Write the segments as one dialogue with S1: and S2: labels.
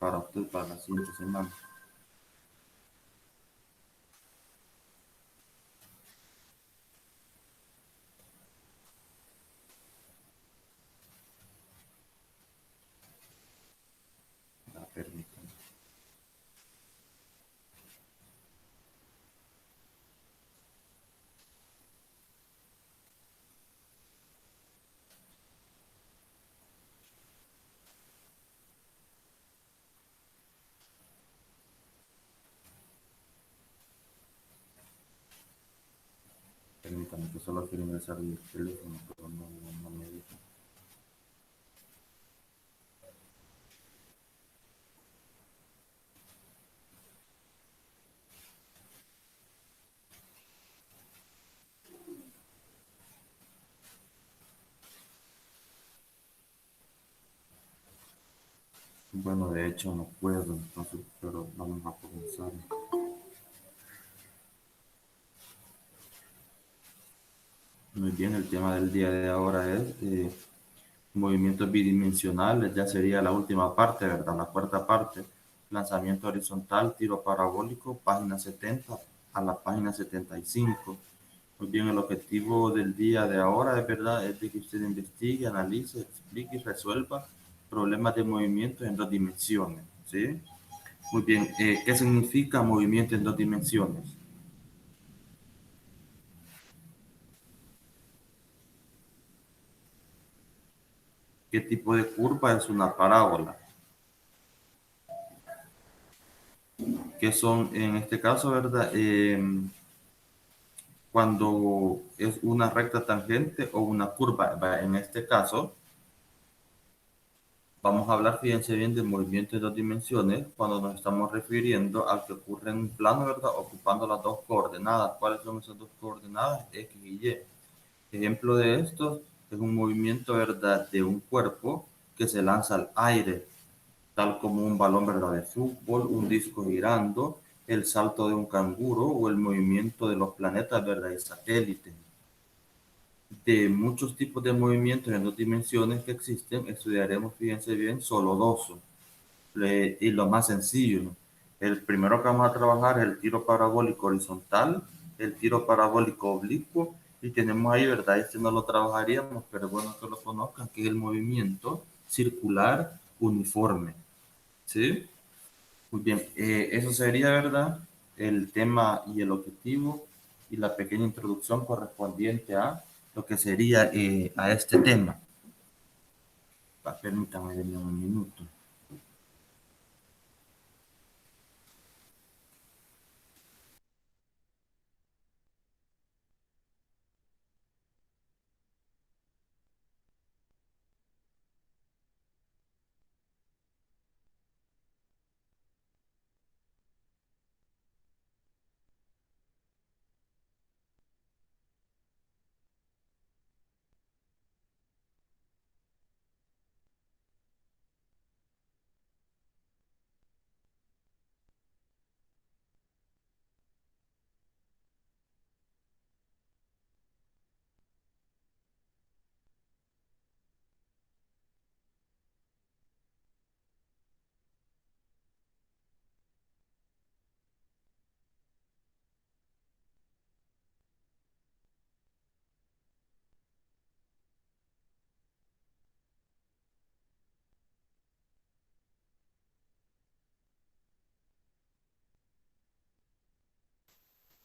S1: para usted para la siguiente semana. Ah, permítame. Permítame que solo quiero ingresar el teléfono, pero no me deja. Bueno, de hecho no puedo, entonces, pero vamos a comenzar. Muy bien, el tema del día de ahora es movimientos bidimensionales, ya sería la última parte, ¿verdad? La cuarta parte, lanzamiento horizontal, tiro parabólico, página 70 a la página 75. Muy bien, el objetivo del día de ahora, es verdad, es de que usted investigue, analice, explique y resuelva problemas de movimiento en dos dimensiones, ¿sí? Muy bien, ¿qué significa movimiento en dos dimensiones? ¿Qué tipo de curva es una parábola? ¿Qué son, en este caso, verdad? Cuando es una recta tangente o una curva. En este caso, vamos a hablar, fíjense bien, de movimiento de dos dimensiones cuando nos estamos refiriendo al que ocurre en un plano, ¿verdad? Ocupando las dos coordenadas. ¿Cuáles son esas dos coordenadas? X y Y. Ejemplo de esto es un movimiento, ¿verdad?, de un cuerpo que se lanza al aire, tal como un balón, ¿verdad?, de fútbol, un disco girando, el salto de un canguro o el movimiento de los planetas, ¿verdad?, y satélites. De muchos tipos de movimientos en dos dimensiones que existen, estudiaremos, fíjense bien, solo dos. Y lo más sencillo. El primero que vamos a trabajar es el tiro parabólico horizontal, el tiro parabólico oblicuo, y tenemos ahí, ¿verdad? Este no lo trabajaríamos, pero es bueno que lo conozcan, que es el movimiento circular uniforme. ¿Sí? Muy bien, eso sería, ¿verdad? El tema y el objetivo y la pequeña introducción correspondiente a lo que sería a este tema. Permítame, denme un minuto.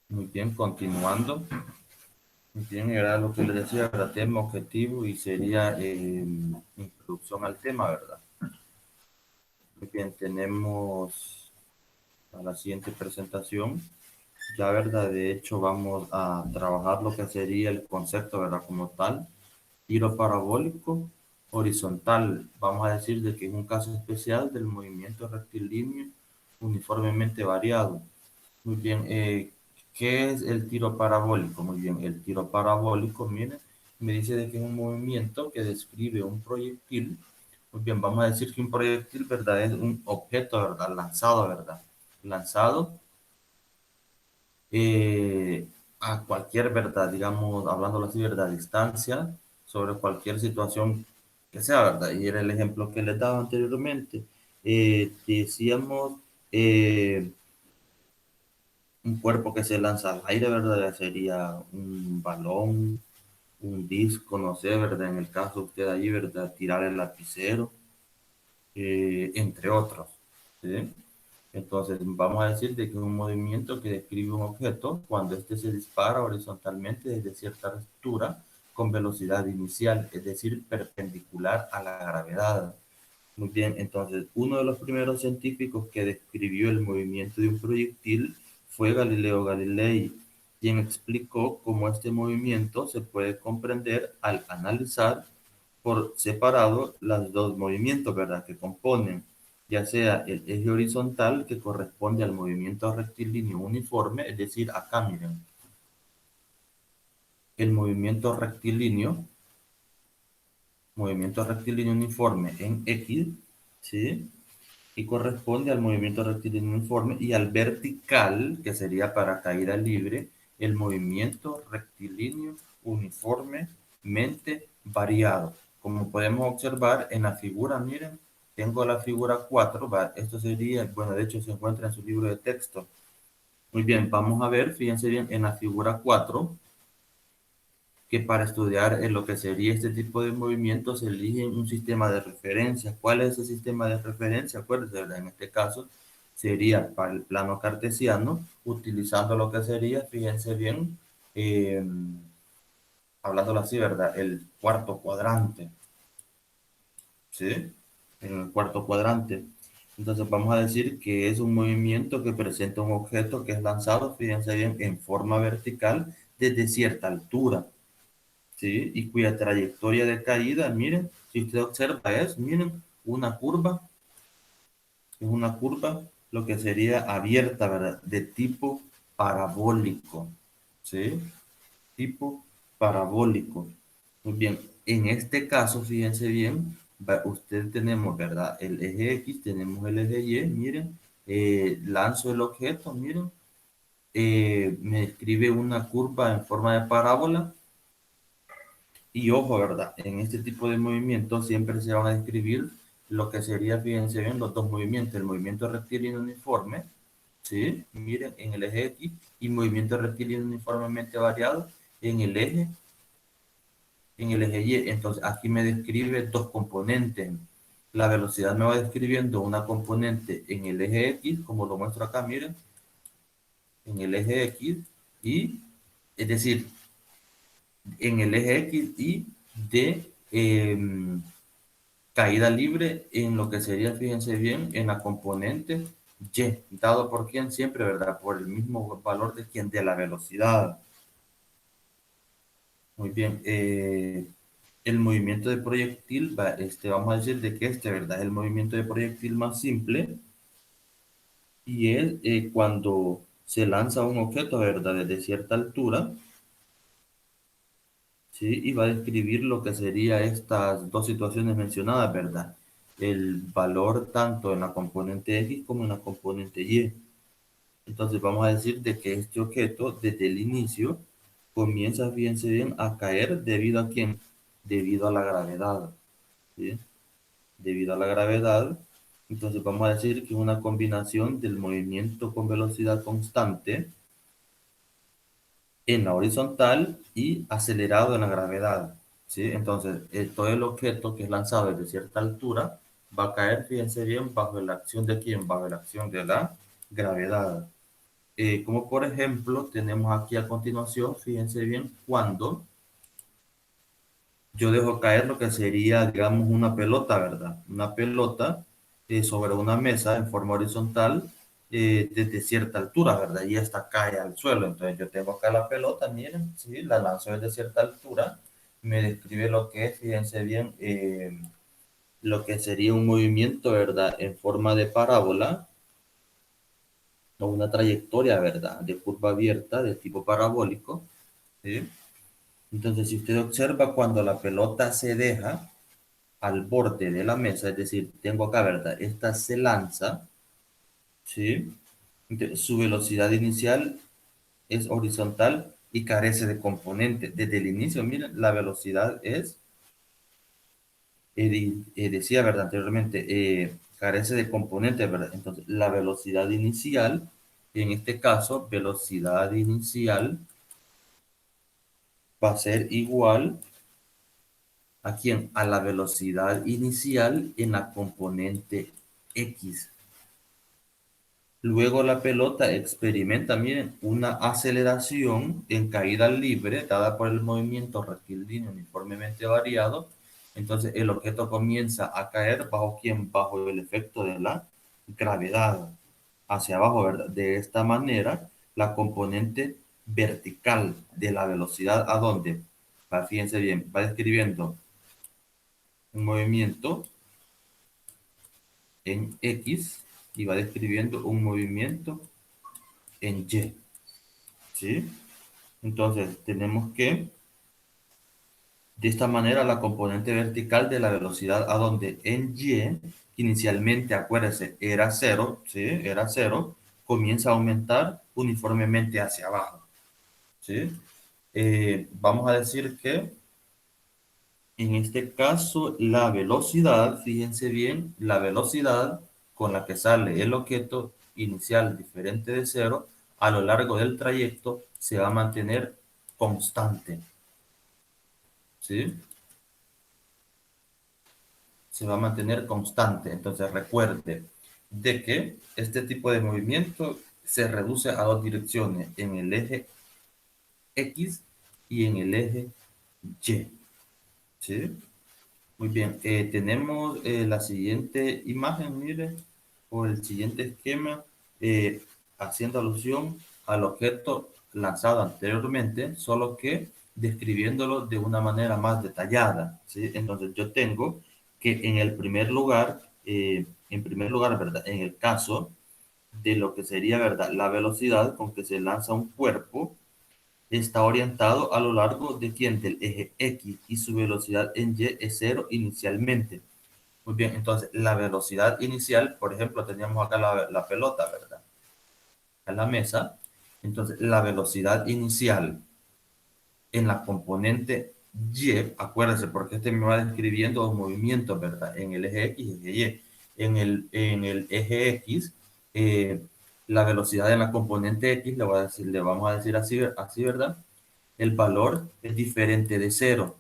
S1: Muy bien, continuando. Muy bien, era lo que les decía, el tema objetivo y sería introducción al tema, ¿verdad? Muy bien, tenemos a la siguiente presentación. Ya, ¿verdad? De hecho, vamos a trabajar lo que sería el concepto, ¿verdad? Como tal, tiro parabólico horizontal. Vamos a decir de que es un caso especial del movimiento rectilíneo uniformemente variado. Muy bien, ¿qué es el tiro parabólico? Muy bien, el tiro parabólico, mire, me dice de que es un movimiento que describe un proyectil. Muy bien, vamos a decir que un proyectil, ¿verdad? Es un objeto, ¿verdad? Lanzado, ¿verdad? Lanzado a cualquier, ¿verdad? Digamos, hablándolo así, ¿verdad? Distancia sobre cualquier situación que sea, ¿verdad? Y era el ejemplo que les daba anteriormente. Decíamos un cuerpo que se lanza al aire, ¿verdad? Sería un balón, un disco, no sé, ¿verdad? En el caso de usted ahí, ¿verdad? Tirar el lapicero, entre otros, ¿sí? Entonces, vamos a decir de que es un movimiento que describe un objeto cuando éste se dispara horizontalmente desde cierta altura con velocidad inicial, es decir, perpendicular a la gravedad. Muy bien, entonces, uno de los primeros científicos que describió el movimiento de un proyectil fue Galileo Galilei, quien explicó cómo este movimiento se puede comprender al analizar por separado los dos movimientos, ¿verdad?, que componen, ya sea el eje horizontal que corresponde al movimiento rectilíneo uniforme, es decir, acá miren, el movimiento rectilíneo uniforme en X, ¿sí? Y corresponde al movimiento rectilíneo uniforme, y al vertical, que sería para caída libre, el movimiento rectilíneo uniformemente variado. Como podemos observar en la figura, miren, tengo la figura 4, ¿va? Esto sería, bueno, de hecho se encuentra en su libro de texto. Muy bien, vamos a ver, fíjense bien, en la figura 4 que para estudiar lo que sería este tipo de movimientos se elige un sistema de referencia. ¿Cuál es ese sistema de referencia? Acuérdense, ¿verdad? En este caso sería para el plano cartesiano, utilizando lo que sería, fíjense bien, eh, hablándolo así, ¿verdad? El cuarto cuadrante, ¿sí? En el cuarto cuadrante. Entonces vamos a decir que es un movimiento que presenta un objeto que es lanzado, fíjense bien, en forma vertical desde cierta altura. ¿Sí? Y cuya trayectoria de caída, miren, si usted observa miren, es una curva, lo que sería abierta, ¿verdad? De tipo parabólico, ¿sí? Tipo parabólico. Muy bien, en este caso, fíjense bien, usted tenemos, ¿verdad? El eje X, tenemos el eje Y, miren, lanzo el objeto, miren, me describe una curva en forma de parábola. Y ojo, ¿verdad? En este tipo de movimientos siempre se van a describir lo que sería, fíjense bien, los dos movimientos, el movimiento rectilíneo uniforme, ¿sí? Miren, en el eje X, y movimiento rectilíneo uniformemente variado en el eje Y. Entonces, aquí me describe dos componentes. La velocidad me va describiendo una componente en el eje X, como lo muestro acá, miren, en el eje X, y, es decir, en el eje X y de caída libre en lo que sería, fíjense bien, en la componente y, dado por quién siempre, ¿verdad? Por el mismo valor de quién, de la velocidad. Muy bien, el movimiento de proyectil, vamos a decir de que ¿verdad? El movimiento de proyectil más simple, y es cuando se lanza un objeto, ¿verdad? Desde cierta altura, ¿sí? Y va a describir lo que sería estas dos situaciones mencionadas, ¿verdad? El valor tanto en la componente X como en la componente Y. Entonces vamos a decir de que este objeto desde el inicio comienza, fíjense bien, a caer debido a quién? Debido a la gravedad, ¿sí? Debido a la gravedad. Entonces vamos a decir que es una combinación del movimiento con velocidad constante en la horizontal y acelerado en la gravedad, ¿sí? Entonces, todo el objeto que es lanzado desde cierta altura va a caer, fíjense bien, bajo la acción de quién, bajo la acción de la gravedad. Como por ejemplo, tenemos aquí a continuación, fíjense bien, cuando yo dejo caer lo que sería, digamos, una pelota, ¿verdad? Una pelota sobre una mesa en forma horizontal desde cierta altura, ¿verdad? Y esta cae al suelo. Entonces yo tengo acá la pelota, miren, ¿sí? La lanzo desde cierta altura, me describe lo que es, fíjense bien, lo que sería un movimiento, ¿verdad? En forma de parábola o una trayectoria, ¿verdad? De curva abierta de tipo parabólico, ¿sí? Entonces, si usted observa cuando la pelota se deja al borde de la mesa, es decir, tengo acá, ¿verdad? Esta se lanza, ¿sí? Entonces, su velocidad inicial es horizontal y carece de componente. Desde el inicio, miren, la velocidad es, decía, ¿verdad? Anteriormente, carece de componentes, ¿verdad? Entonces, la velocidad inicial, en este caso, velocidad inicial va a ser igual ¿a quién? A la velocidad inicial en la componente X. Luego la pelota experimenta, miren, una aceleración en caída libre dada por el movimiento rectilíneo uniformemente variado. Entonces el objeto comienza a caer bajo quién? Bajo el efecto de la gravedad hacia abajo, ¿verdad? De esta manera, la componente vertical de la velocidad, ¿a dónde? Fíjense bien, va describiendo un movimiento en X y va describiendo un movimiento en Y, ¿sí? Entonces, tenemos que, de esta manera, la componente vertical de la velocidad a donde en Y, inicialmente, acuérdense, era cero, ¿sí? Era cero, comienza a aumentar uniformemente hacia abajo, ¿sí? Vamos a decir que en este caso, la velocidad, fíjense bien, la velocidad con la que sale el objeto inicial diferente de cero, a lo largo del trayecto se va a mantener constante, ¿sí? Se va a mantener constante. Entonces recuerde de que este tipo de movimiento se reduce a dos direcciones, en el eje X y en el eje Y, ¿sí? Muy bien, tenemos la siguiente imagen, mire, o el siguiente esquema, eh, haciendo alusión al objeto lanzado anteriormente, solo que describiéndolo de una manera más detallada, ¿sí? Entonces yo tengo que en primer lugar, ¿verdad? En el caso de lo que sería, ¿verdad? La velocidad con que se lanza un cuerpo, está orientado a lo largo de quién? Del eje X y su velocidad en Y es cero inicialmente. Muy bien, entonces la velocidad inicial, por ejemplo, teníamos acá la pelota, ¿verdad? En la mesa. Entonces, la velocidad inicial en la componente Y, acuérdense, porque este me va describiendo los movimientos, ¿verdad? En el eje X y eje Y. En el eje X, la velocidad en la componente X, le vamos a decir así, ¿verdad? El valor es diferente de cero,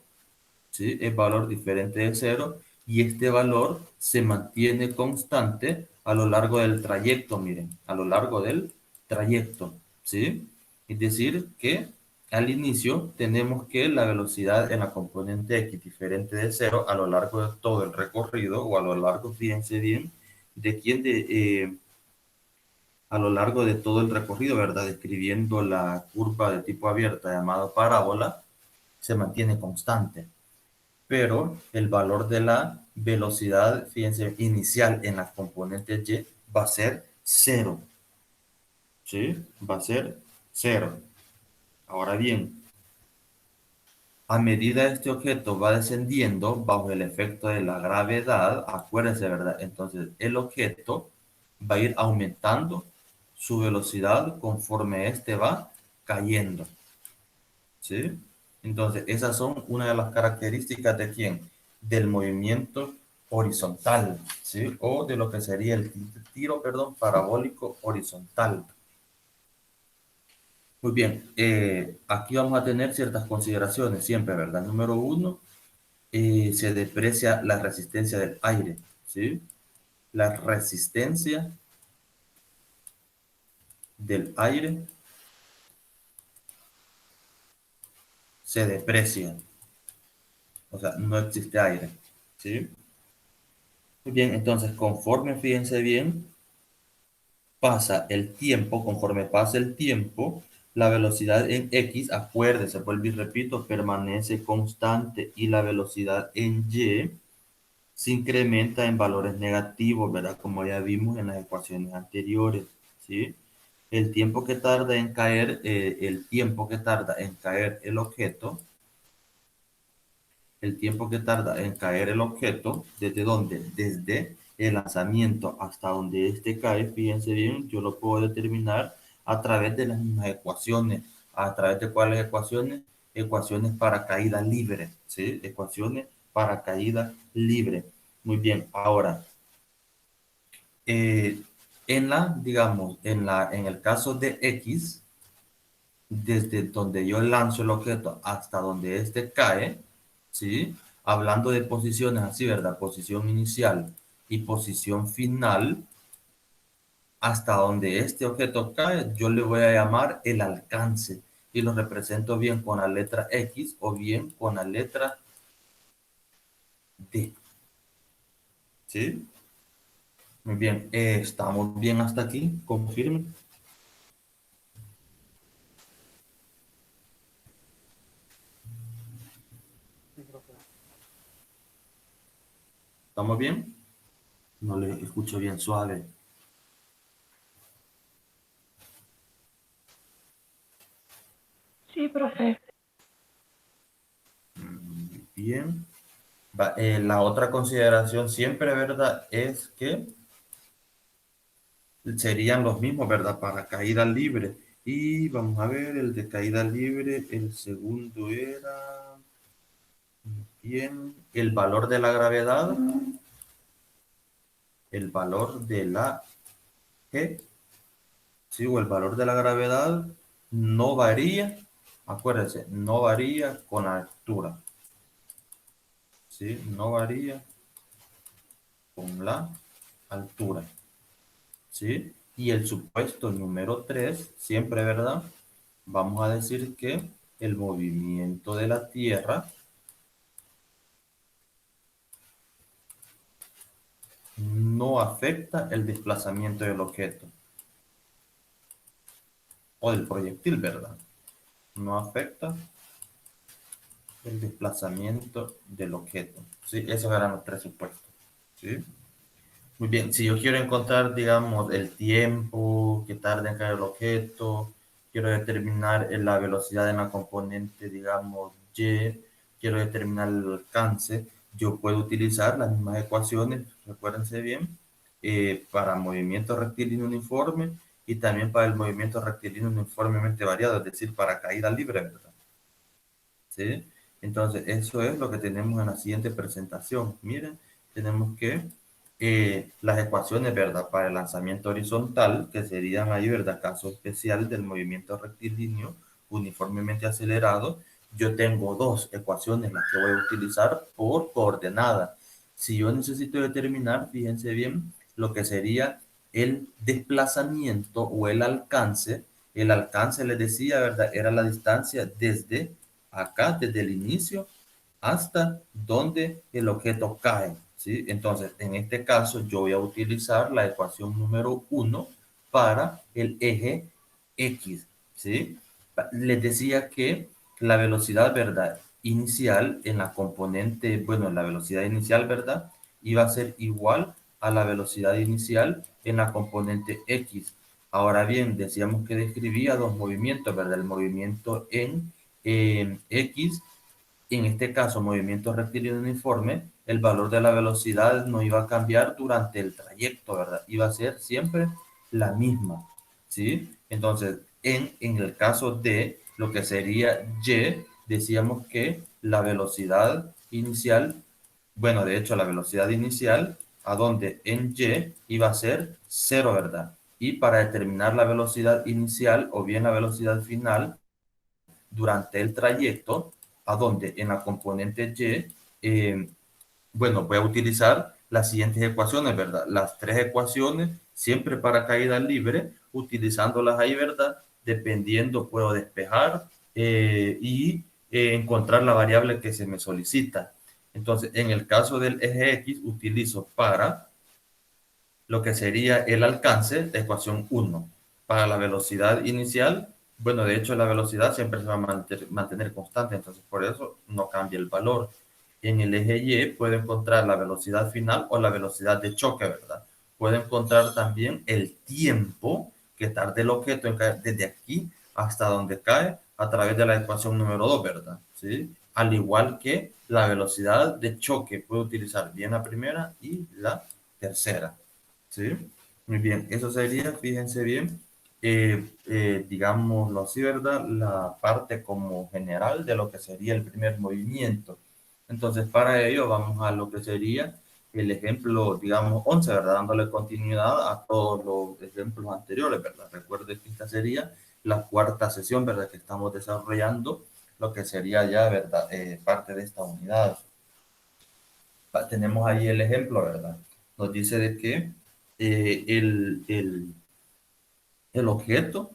S1: ¿sí? Es valor diferente de cero y este valor se mantiene constante a lo largo del trayecto, miren, a lo largo del trayecto, ¿sí? Es decir, que al inicio tenemos que la velocidad en la componente X diferente de cero a lo largo de todo el recorrido o a lo largo, fíjense bien, de quién a lo largo de todo el recorrido, ¿verdad? Describiendo la curva de tipo abierta llamada parábola, se mantiene constante, pero el valor de la velocidad, fíjense, inicial en la componente Y va a ser cero, ¿sí? Va a ser cero. Ahora bien, a medida este objeto va descendiendo bajo el efecto de la gravedad, acuérdense, ¿verdad? Entonces, el objeto va a ir aumentando su velocidad conforme este va cayendo, ¿sí? Entonces, esas son una de las características de quién? Del movimiento horizontal, ¿sí? O de lo que sería el tiro, perdón, parabólico horizontal. Muy bien, aquí vamos a tener ciertas consideraciones siempre, ¿verdad? Número uno, se deprecia la resistencia del aire, ¿sí? La resistencia del aire se deprecia, o sea, no existe aire, ¿sí? Muy bien, entonces conforme, fíjense bien, pasa el tiempo, conforme pasa el tiempo, la velocidad en X, acuérdese, vuelvo y repito, permanece constante y la velocidad en Y se incrementa en valores negativos, ¿verdad? Como ya vimos en las ecuaciones anteriores, ¿sí? El tiempo que tarda en caer el objeto, el tiempo que tarda en caer el objeto, ¿desde dónde? Desde el lanzamiento hasta donde éste cae, fíjense bien, yo lo puedo determinar a través de las mismas ecuaciones. ¿A través de cuáles ecuaciones? Ecuaciones para caída libre, ¿sí? Ecuaciones para caída libre. Muy bien, ahora, eh, digamos, en el caso de X, desde donde yo lanzo el objeto hasta donde éste cae, ¿sí? Hablando de posiciones así, ¿verdad? Posición inicial y posición final, hasta donde este objeto cae, yo le voy a llamar el alcance y lo represento bien con la letra X o bien con la letra D, ¿sí? Muy bien, ¿estamos bien hasta aquí? Confirme.
S2: Sí, profe.
S1: ¿Estamos bien? No le escucho bien suave.
S3: Sí, profe.
S1: Bien. La otra consideración siempre, ¿verdad? Es que serían los mismos, ¿verdad? Para caída libre. Y vamos a ver, el de caída libre, el segundo era, bien, el valor de la gravedad, el valor de la G, ¿sí? O el valor de la gravedad no varía, acuérdense, no varía con la altura, ¿sí? No varía con la altura. ¿Sí? Y el supuesto número 3 siempre, ¿verdad? Vamos a decir que el movimiento de la Tierra no afecta el desplazamiento del objeto o del proyectil, ¿verdad? No afecta el desplazamiento del objeto. ¿Sí? Esos eran los tres supuestos. ¿Sí? Muy bien, si yo quiero encontrar, digamos, el tiempo que tarda en caer el objeto, quiero determinar la velocidad en la componente, digamos, y, quiero determinar el alcance, yo puedo utilizar las mismas ecuaciones, recuérdense bien, para movimiento rectilíneo uniforme y también para el movimiento rectilíneo uniformemente variado, es decir, para caída libre, ¿verdad? ¿Sí? Entonces, eso es lo que tenemos en la siguiente presentación. Miren, tenemos que las ecuaciones, ¿verdad? Para el lanzamiento horizontal, que serían ahí, ¿verdad? Caso especial del movimiento rectilíneo uniformemente acelerado. Yo tengo dos ecuaciones las que voy a utilizar por coordenada. Si yo necesito determinar, fíjense bien, lo que sería el desplazamiento o el alcance les decía, ¿verdad? Era la distancia desde acá, desde el inicio hasta donde el objeto cae, ¿sí? Entonces, en este caso, yo voy a utilizar la ecuación número uno para el eje X, ¿sí? Les decía que la velocidad, ¿verdad? Inicial en la componente, bueno, la velocidad inicial, ¿verdad? Iba a ser igual a la velocidad inicial en la componente X. Ahora bien, decíamos que describía dos movimientos, ¿verdad? El movimiento en X, en este caso movimiento rectilíneo uniforme, el valor de la velocidad no iba a cambiar durante el trayecto, ¿verdad? Iba a ser siempre la misma, ¿sí? Entonces, en el caso de lo que sería Y, decíamos que la velocidad inicial, bueno, de hecho, la velocidad inicial, a donde en Y iba a ser cero, ¿verdad? Y para determinar la velocidad inicial o bien la velocidad final, durante el trayecto, a donde en la componente Y, bueno, voy a utilizar las siguientes ecuaciones, ¿verdad? Las tres ecuaciones, siempre para caída libre, utilizándolas ahí, ¿verdad? Dependiendo, puedo despejar y encontrar la variable que se me solicita. Entonces, en el caso del eje X, utilizo para lo que sería el alcance, la ecuación uno. Para la velocidad inicial, bueno, de hecho la velocidad siempre se va a mantener constante, entonces por eso no cambia el valor. En el eje Y puedo encontrar la velocidad final o la velocidad de choque, ¿verdad? Puedo encontrar también el tiempo que tarda el objeto en caer desde aquí hasta donde cae a través de la ecuación número 2, ¿verdad? ¿Sí? Al igual que la velocidad de choque, puedo utilizar bien la primera y la tercera. ¿Sí? Muy bien, eso sería, fíjense bien, digámoslo así, ¿verdad? La parte como general de lo que sería el primer movimiento. Entonces, para ello vamos a lo que sería el ejemplo, digamos, 11, ¿verdad? Dándole continuidad a todos los ejemplos anteriores, ¿verdad? Recuerde que esta sería la cuarta sesión, ¿verdad? Que estamos desarrollando lo que sería ya, ¿verdad? Parte de esta unidad. Tenemos ahí el ejemplo, ¿verdad? Nos dice de que el objeto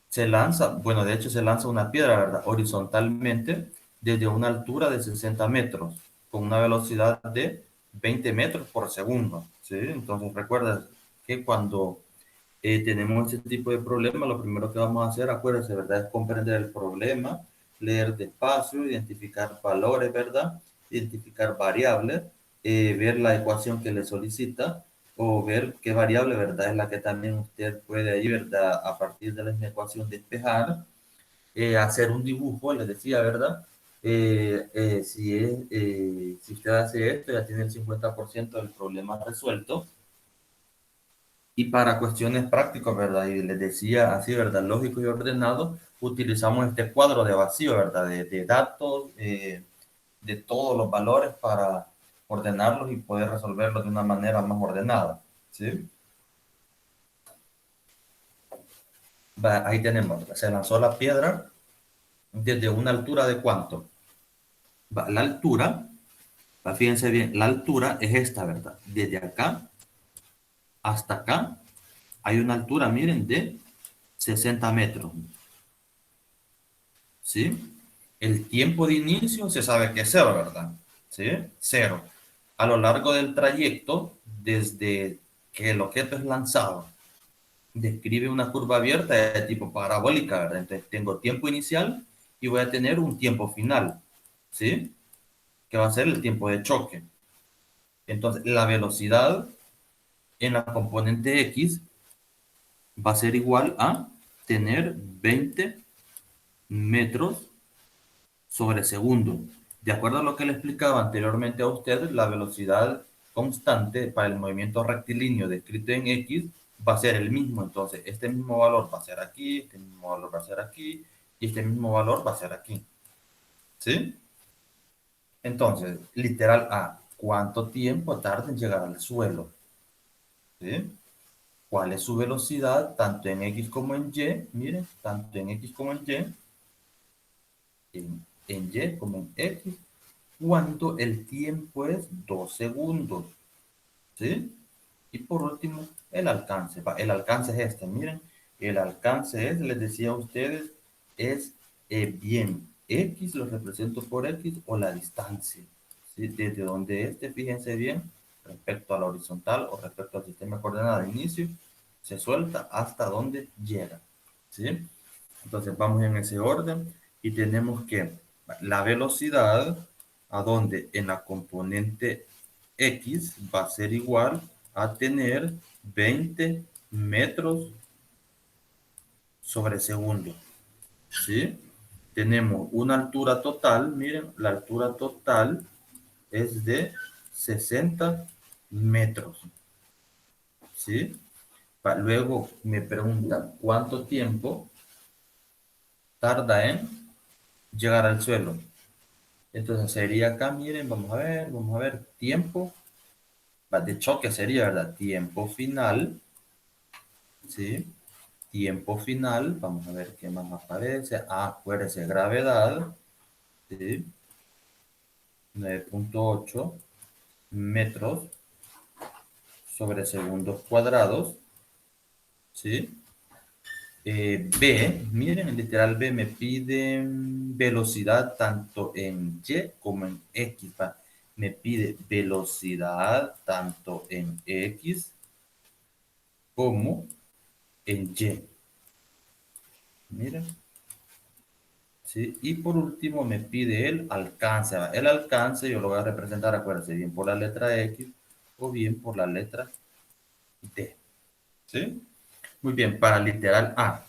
S1: se lanza, bueno, de hecho se lanza una piedra, ¿verdad? Horizontalmente desde una altura de 60 metros, con una velocidad de 20 metros por segundo, ¿sí? Entonces recuerda que cuando tenemos este tipo de problemas, lo primero que vamos a hacer, acuérdense, ¿verdad? Es comprender el problema, leer despacio, identificar valores, ¿verdad? Identificar variables, ver la ecuación que le solicita o ver qué variable, ¿verdad? Es la que también usted puede ahí, ¿verdad? A partir de la misma ecuación despejar, hacer un dibujo, les decía, ¿verdad? Si usted hace esto, ya tiene el 50% del problema resuelto. Y para cuestiones prácticas, ¿verdad? Y les decía así, ¿verdad? Lógico y ordenado, utilizamos este cuadro de vacío, ¿verdad? De datos, de todos los valores para ordenarlos y poder resolverlos de una manera más ordenada, ¿sí? Ahí tenemos, se lanzó la piedra desde una altura de ¿cuánto? La altura, fíjense bien, la altura es esta, ¿verdad? Desde acá hasta acá hay una altura, miren, de 60 metros. ¿Sí? El tiempo de inicio se sabe que es cero, ¿verdad? ¿Sí? Cero. A lo largo del trayecto, desde que el objeto es lanzado, describe una curva abierta de tipo parabólica, ¿verdad? Entonces tengo tiempo inicial y voy a tener un tiempo final, ¿sí? Que va a ser el tiempo de choque. Entonces, la velocidad en la componente X va a ser igual a tener 20 metros sobre segundo. De acuerdo a lo que le explicaba anteriormente a usted, la velocidad constante para el movimiento rectilíneo descrito en X va a ser el mismo. Entonces, este mismo valor va a ser aquí, este mismo valor va a ser aquí, y este mismo valor va a ser aquí. ¿Sí? Entonces, literal A, ¿cuánto tiempo tarda en llegar al suelo? ¿Sí? ¿Cuál es su velocidad tanto en X como en Y? Miren, tanto en X como en Y, en Y como en X, cuando el tiempo es 2 segundos, ¿sí? Y por último, el alcance. El alcance es este, miren, el alcance es, les decía a ustedes, es bien, X lo represento por X o la distancia, ¿sí? Desde donde este, fíjense bien, respecto a la horizontal o respecto al sistema de coordenadas de inicio, se suelta hasta donde llega, ¿sí? Entonces vamos en ese orden y tenemos que la velocidad, a donde en la componente X va a ser igual a tener 20 metros sobre segundo. ¿Sí? Tenemos una altura total, miren, la altura total es de 60 metros. ¿Sí? Luego me pregunta cuánto tiempo tarda en llegar al suelo. Entonces sería acá, miren, vamos a ver, tiempo, de choque sería, ¿verdad? Tiempo final, ¿sí? Tiempo final, vamos a ver qué más aparece. Ah, acuérdense, gravedad, ¿sí? 9,8 metros sobre segundos cuadrados, ¿sí? B, miren, el literal B me pide velocidad tanto en Y como en X. Me pide velocidad tanto en X como en Y. Miren, ¿sí? Y por último me pide el alcance. El alcance yo lo voy a representar, acuérdense, bien por la letra X o bien por la letra D. ¿Sí? Muy bien, para literal A.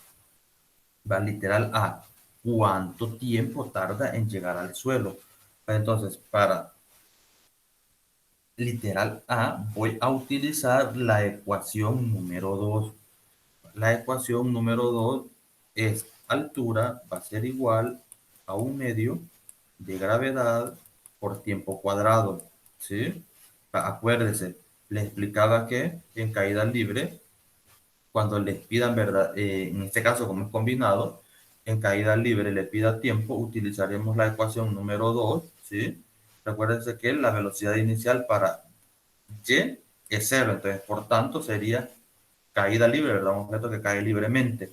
S1: Va literal A. ¿Cuánto tiempo tarda en llegar al suelo? Entonces, para literal A, voy a utilizar la ecuación número 2. La ecuación número 2 es altura va a ser igual a un medio de gravedad por tiempo cuadrado. ¿Sí? Acuérdese, les explicaba que en caída libre, cuando les pidan, ¿verdad? En este caso, como es combinado, en caída libre le pida tiempo, utilizaremos la ecuación número 2, ¿sí? Recuérdense que la velocidad inicial para y es cero, entonces por tanto sería caída libre, ¿verdad? Un objeto que cae libremente.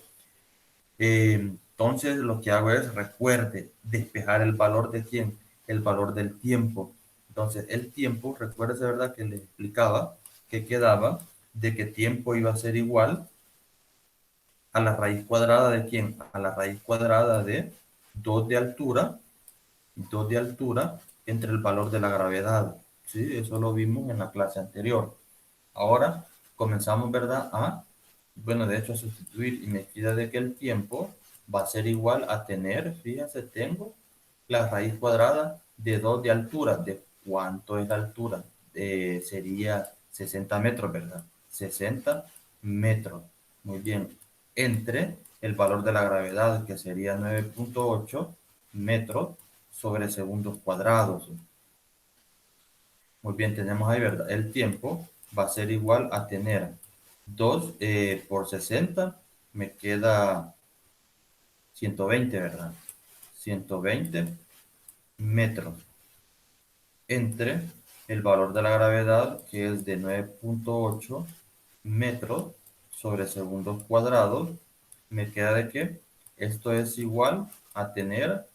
S1: Entonces lo que hago es, recuerde, despejar el valor de quién, el valor del tiempo. Entonces el tiempo, recuérdese, ¿verdad? Que les explicaba que quedaba de que tiempo iba a ser igual a la raíz cuadrada de quién, a la raíz cuadrada de 2 de altura, 2 de altura entre el valor de la gravedad. ¿Sí? Eso lo vimos en la clase anterior. Ahora comenzamos, ¿verdad? Bueno, de hecho, a sustituir y me queda de que el tiempo va a ser igual a tener, fíjense, tengo la raíz cuadrada de 2 de altura. ¿De cuánto es la altura? Sería 60 metros, ¿verdad? 60 metros. Muy bien. Entre el valor de la gravedad, que sería 9,8 metros sobre segundos cuadrados. Muy bien, tenemos ahí, ¿verdad? El tiempo va a ser igual a tener 2 por 60, me queda 120, ¿verdad? 120 metros entre el valor de la gravedad, que es de 9,8 metros sobre segundos cuadrados, me queda de que esto es igual a tener,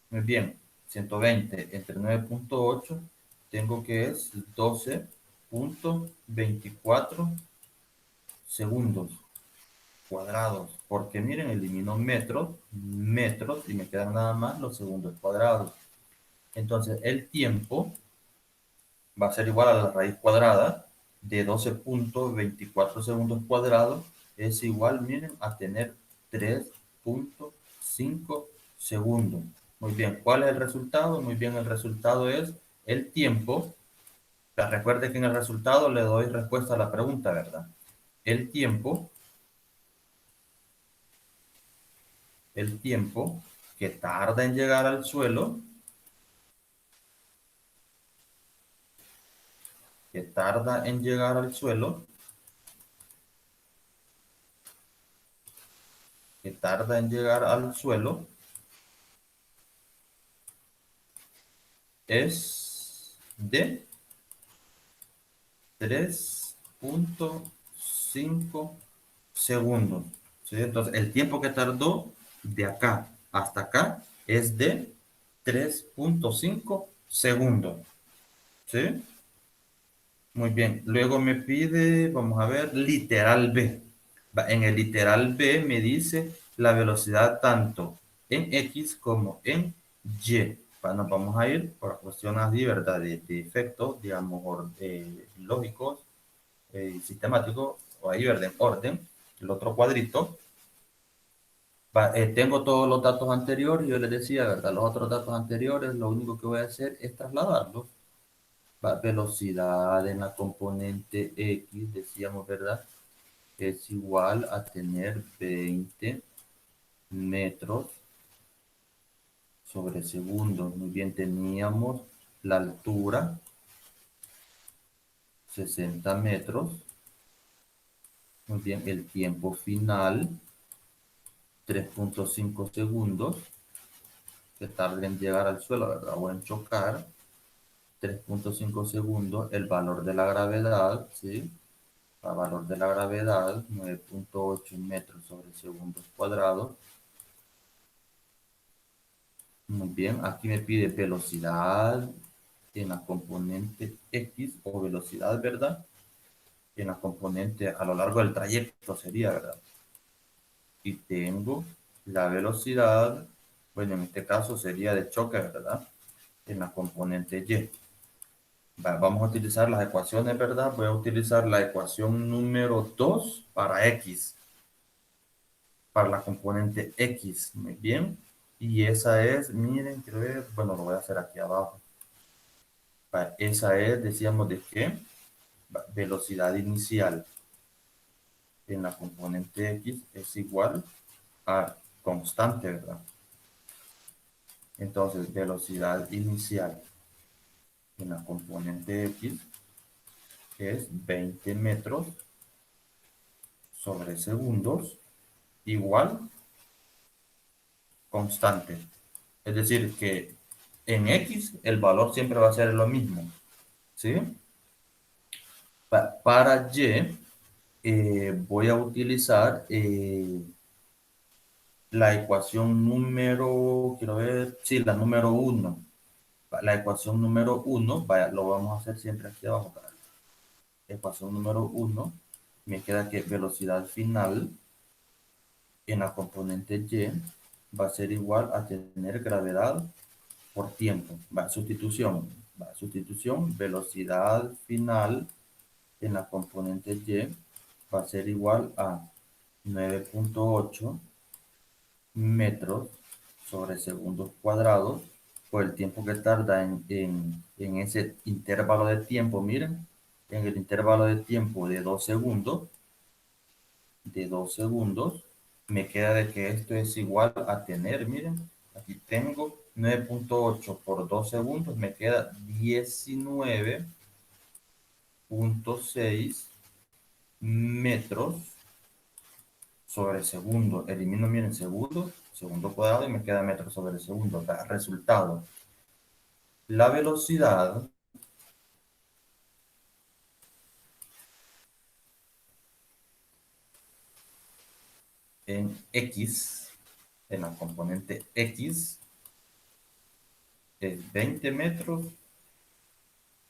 S1: muy bien, 120 entre 9,8 tengo que es 12,24 segundos cuadrados, porque miren, elimino metros, metros y me quedan nada más los segundos cuadrados. Entonces el tiempo va a ser igual a la raíz cuadrada de 12,24 segundos cuadrados, es igual, miren, a tener 3,5 segundos. Muy bien, ¿cuál es el resultado? Muy bien, el resultado es el tiempo. Recuerde que en el resultado le doy respuesta a la pregunta, ¿verdad? El tiempo, el tiempo que tarda en llegar al suelo, que tarda en llegar al suelo, que tarda en llegar al suelo, es de 3,5 segundos. ¿Sí? Entonces, el tiempo que tardó de acá hasta acá es de 3,5 segundos. ¿Sí? Muy bien. Luego me pide, vamos a ver, literal B. En el literal B me dice la velocidad tanto en X como en Y. Nos vamos a ir por cuestiones así, ¿verdad? De efectos, digamos, lógicos, sistemáticos, o ahí, ¿verdad? En orden. El otro cuadrito. Tengo todos los datos anteriores, yo les decía, ¿verdad? Los otros datos anteriores, lo único que voy a hacer es trasladarlos. Velocidad en la componente X, decíamos, ¿verdad? Es igual a tener 20 metros sobre segundo. Muy bien, teníamos la altura, 60 metros. Muy bien, el tiempo final, 3,5 segundos, que tarda en llegar al suelo, ¿verdad? O en chocar, 3,5 segundos. El valor de la gravedad, ¿sí? El valor de la gravedad, 9,8 metros sobre segundos cuadrados. Muy bien, aquí me pide velocidad en la componente X o velocidad, ¿verdad? En la componente a lo largo del trayecto sería, ¿verdad? Y tengo la velocidad, bueno, en este caso sería de choque, ¿verdad? En la componente Y. Vamos a utilizar las ecuaciones, ¿verdad? Voy a utilizar la ecuación número 2 para X, para la componente X, muy bien. Y esa es, miren, quiero ver, bueno, lo voy a hacer aquí abajo. Esa es, decíamos, ¿de qué? Velocidad inicial en la componente X es igual a constante, ¿verdad? Entonces, velocidad inicial en la componente X es 20 metros sobre segundos igual constante. Es decir, que en X el valor siempre va a ser lo mismo. ¿Sí? Para Y voy a utilizar la ecuación número, quiero ver, sí, la número uno. La ecuación número uno, vaya, lo vamos a hacer siempre aquí abajo. Ecuación número uno, me queda que velocidad final en la componente Y va a ser igual a tener gravedad por tiempo. Sustitución. Sustitución, velocidad final en la componente Y va a ser igual a 9.8 metros sobre segundos cuadrados por el tiempo que tarda en ese intervalo de tiempo. Miren, en el intervalo de tiempo de 2 segundos, me queda de que esto es igual a tener, miren, aquí tengo 9.8 por 2 segundos, me queda 19.6 metros sobre segundo. Elimino, miren, segundo cuadrado y me queda metros sobre segundo. Resultado, la velocidad en X, en la componente X, es 20 metros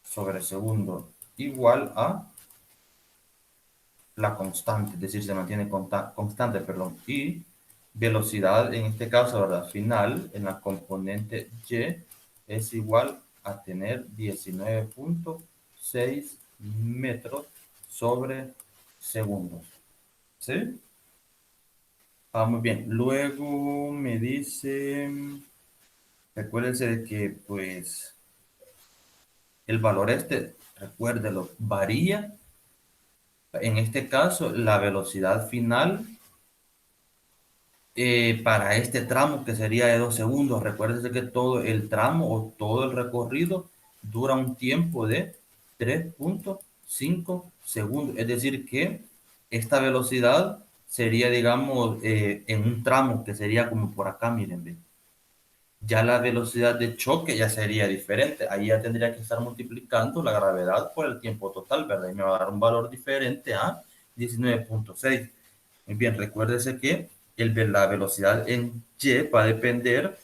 S1: sobre segundo igual a la constante, es decir, se mantiene constante, perdón, y velocidad, en este caso, ¿verdad? Final, en la componente Y, es igual a tener 19.6 metros sobre segundos. ¿Sí? Muy bien. Luego me dice, recuérdense de que, pues, el valor recuérdelo, varía. En este caso, la velocidad final para este tramo que sería de 2 segundos. Recuérdense que todo el tramo o todo el recorrido dura un tiempo de 3.5 segundos. Es decir, que esta velocidad sería, digamos, en un tramo que sería como por acá, miren, ¿ve? Ya la velocidad de choque ya sería diferente. Ahí ya tendría que estar multiplicando la gravedad por el tiempo total, ¿verdad? Y me va a dar un valor diferente a 19.6. Muy bien, recuérdese que la velocidad en Y va a depender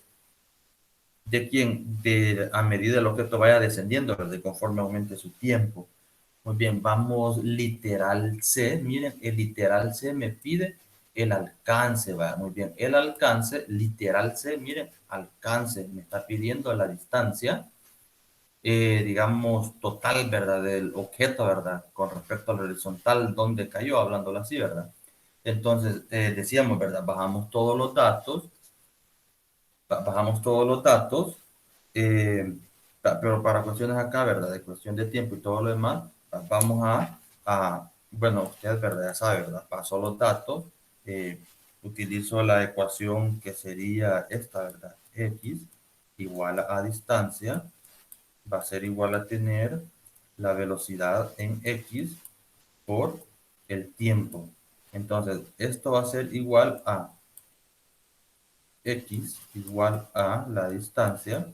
S1: de a medida el objeto vaya descendiendo, ¿verdad? Conforme aumente su tiempo. Muy bien, vamos literal C. Miren, el literal C me pide el alcance, va. Muy bien, el alcance, literal C, miren, alcance, me está pidiendo la distancia, digamos, total, ¿verdad? Del objeto, ¿verdad? Con respecto al horizontal, donde cayó, hablándolo así, ¿verdad? Entonces, decíamos, ¿verdad? Bajamos todos los datos, eh, pero para cuestiones acá, ¿verdad? De cuestión de tiempo y todo lo demás, vamos bueno, usted, ¿verdad? Ya sabe, ¿verdad? Paso los datos, eh, utilizo la ecuación que sería esta, ¿verdad? X igual a distancia, va a ser igual a tener la velocidad en X por el tiempo. Entonces, esto va a ser igual a X igual a la distancia,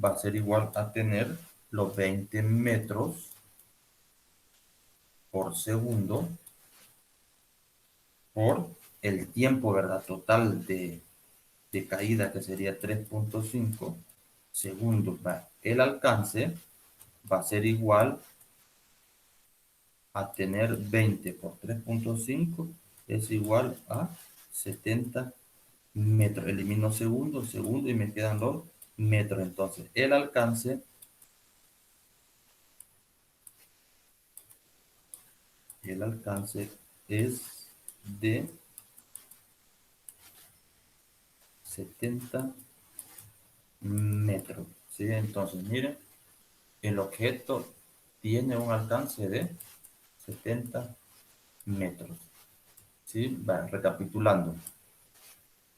S1: va a ser igual a tener los 20 metros por segundo por el tiempo, ¿verdad? Total de caída, que sería 3.5 segundos. El alcance va a ser igual a tener 20 por 3.5 es igual a 70 metros. Elimino segundos, segundo y me quedan los metros. Entonces, el alcance es de 70 metros. ¿Sí? Entonces, miren, el objeto tiene un alcance de 70 metros. ¿Sí? Recapitulando.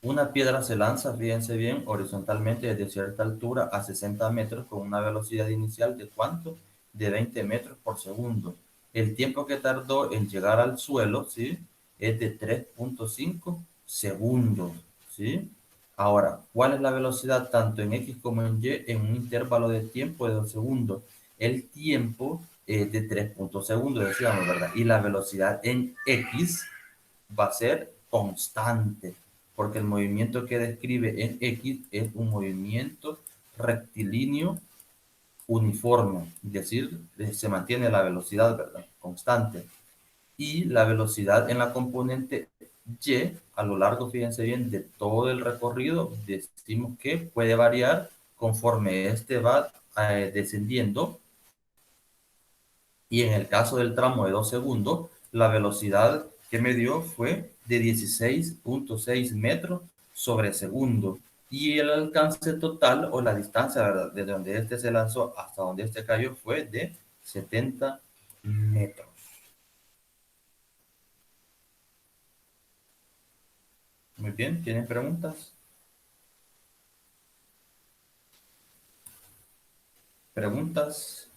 S1: Una piedra se lanza, fíjense bien, horizontalmente desde cierta altura a 60 metros con una velocidad inicial de ¿cuánto? De 20 metros por segundo. el tiempo que tardó en llegar al suelo, ¿sí? Es de 3.5 segundos, ¿sí? Ahora, ¿cuál es la velocidad tanto en X como en Y en un intervalo de tiempo de 2 segundos? El tiempo es de 3 segundos, decíamos, ¿verdad? Y la velocidad en X va a ser constante, porque el movimiento que describe en X es un movimiento rectilíneo uniforme, es decir, se mantiene la velocidad, ¿verdad? Constante. Y la velocidad en la componente Y, a lo largo, fíjense bien, de todo el recorrido, decimos que puede variar conforme este va descendiendo. Y en el caso del tramo de 2 segundos, la velocidad que me dio fue de 16.6 metros sobre segundo. Y el alcance total o la distancia, ¿verdad?, desde donde este se lanzó hasta donde este cayó fue de 70 metros. Muy bien, ¿tienen preguntas? ¿Preguntas?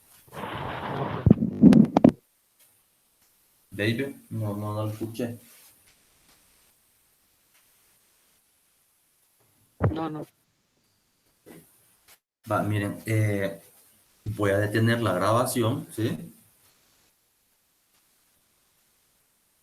S1: David, no lo escuché.
S2: No, no.
S1: Va, miren, voy a detener la grabación, ¿sí?